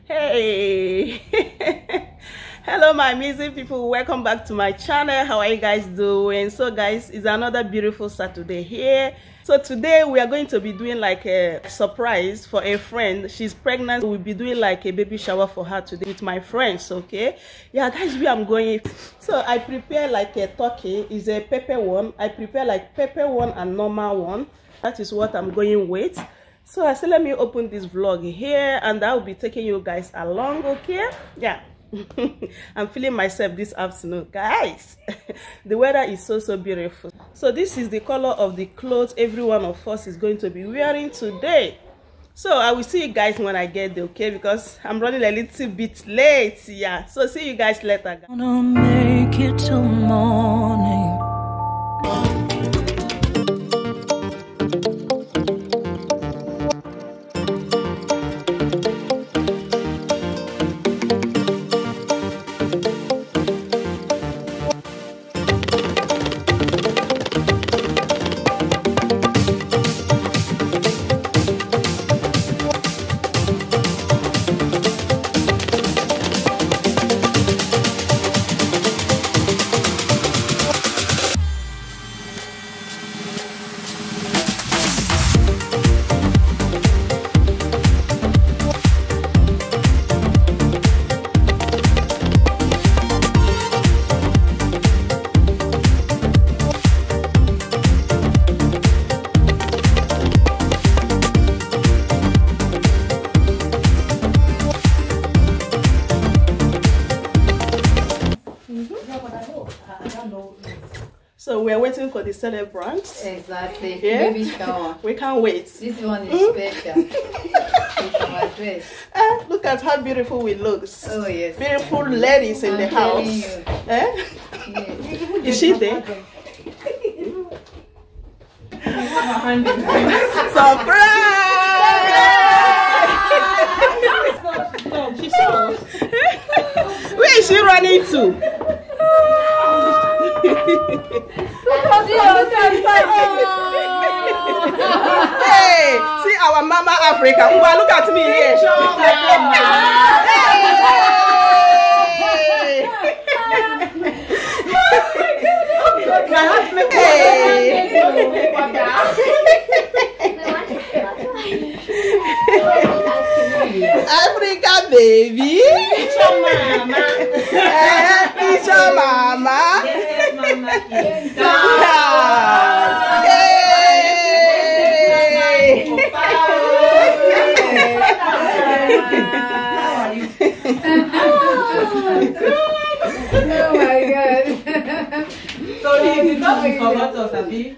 Hey. Hello my amazing people, welcome back to my channel. How are you guys doing? So guys, it's another beautiful Saturday here. So today we are going to be doing like a surprise for a friend. She's pregnant. We'll be doing like a baby shower for her today with my friends. Okay, yeah guys, where I'm going. So I prepare like a turkey. It's a pepper one. I prepare like pepper one and normal one. That is what I'm going with. So I said let me open this vlog here and I will be taking you guys along. Okay, yeah. I'm feeling myself this afternoon, guys. The weather is so beautiful. So this is the color of the clothes every one of us is going to be wearing today. So I will see you guys when I get there, okay, because I'm running a little bit late. Yeah, so see you guys later, guys. Gonna make it till morning. So we're waiting for the celebrants. Exactly. Yeah? Baby shower. We can't wait. This one is special. It's our dress. Look at how beautiful we look. Oh yes. Beautiful ladies in the house. You. Eh? Yes. Is she there? Surprise! She saw. Where is she running to? Hey, see our mama Africa. Look at me here. Africa baby. It's your mama. It's your mama. Oh my God. So he did not forget us, Abi.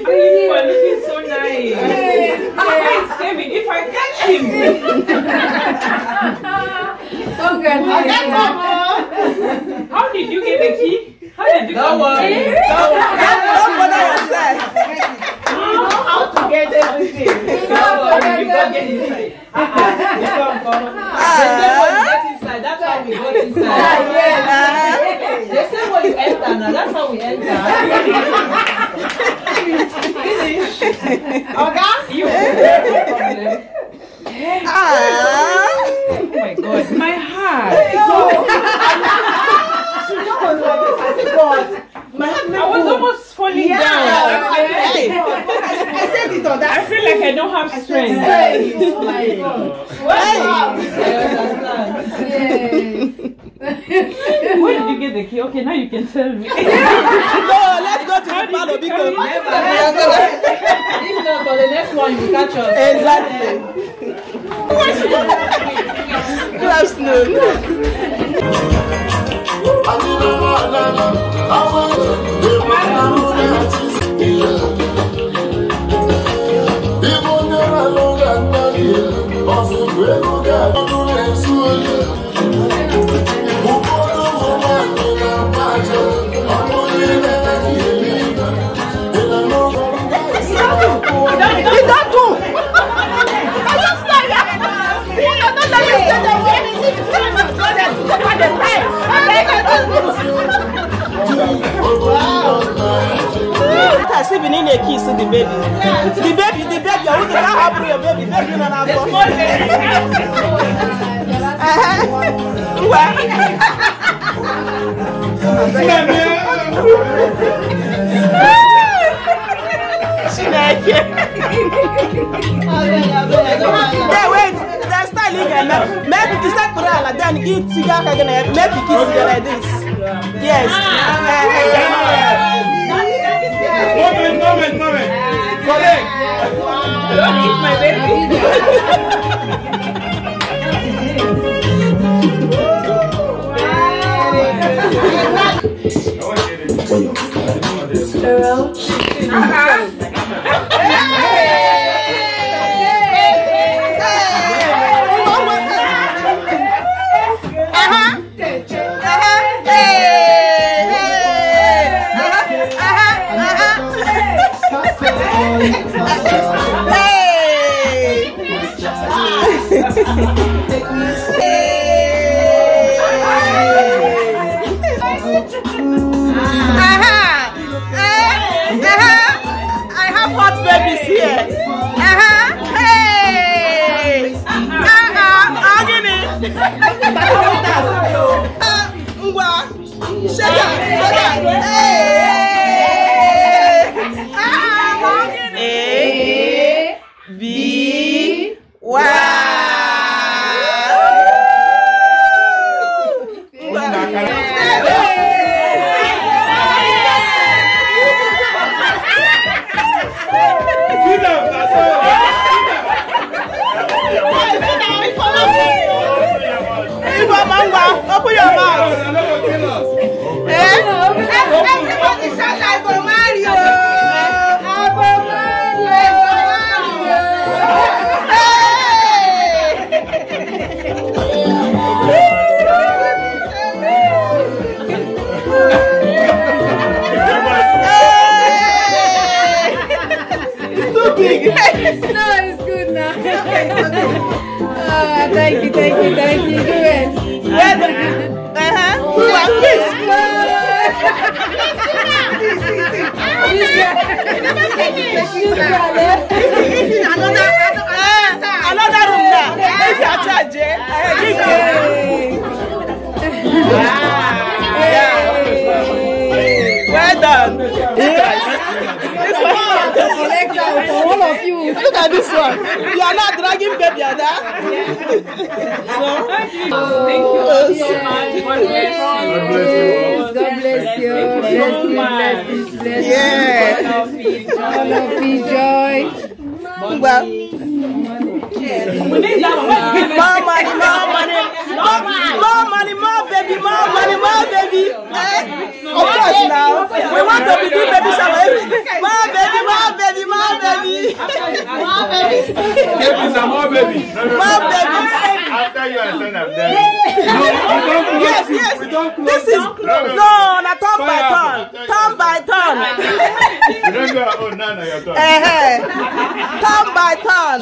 You are looking so nice. Yes. Kevin, if I catch him. How did you get the key? How did you Don't bother yourself. How to get everything? Don't worry, you got get inside. They say when you get inside, that's how we got inside. They say when you enter, now that's how we enter. Finish. Okay? You. Oh my God, my heart. I was almost falling down. I said it on that. I feel like I don't have strength. Oh my God. Wow. Yes. Where did you get the key? Okay, now you can tell me. No, let's go to the parlor because If not, for the next one, you catch us. exactly. Good afternoon. As if you need a kiss to the baby. The baby, I want to Abro your baby, baby no na for. Yeah, wait. That's styling again. Maybe it's like Kurala. Then eat cigar again. Maybe kiss you like this. Yes. Moment. Correct. Don't eat my baby. I have hot babies here. Hey. Open your mouth. Everybody shout out for Mario. It's too big. No, it's good now. Thank you. Do it. Another room now. This is our charge. Well done. This one. For all of you. Look at this one. You are not dragging baby out there. Thank you so much. God bless you. Bless you. Yeah. All of you, joy. Well, We need that one. more baby. Of course now. We want to be doing baby shower. More baby. Babies are more babies. More babies. After you and son of them. Yes. This is not turn by turn. You don't go, oh, no, your turn. Turn by turn.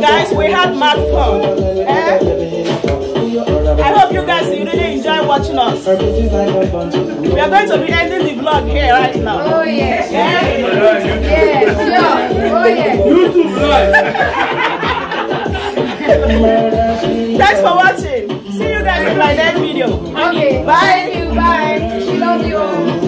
Guys, we had mad fun. I hope you guys really enjoy watching us. We are going to be ending the vlog here right now. Oh yeah. Yeah? Yeah, sure. Oh yeah. YouTube live. Thanks for watching. See you guys in my next video. Okay. Bye. Thank you. Bye. Love you all.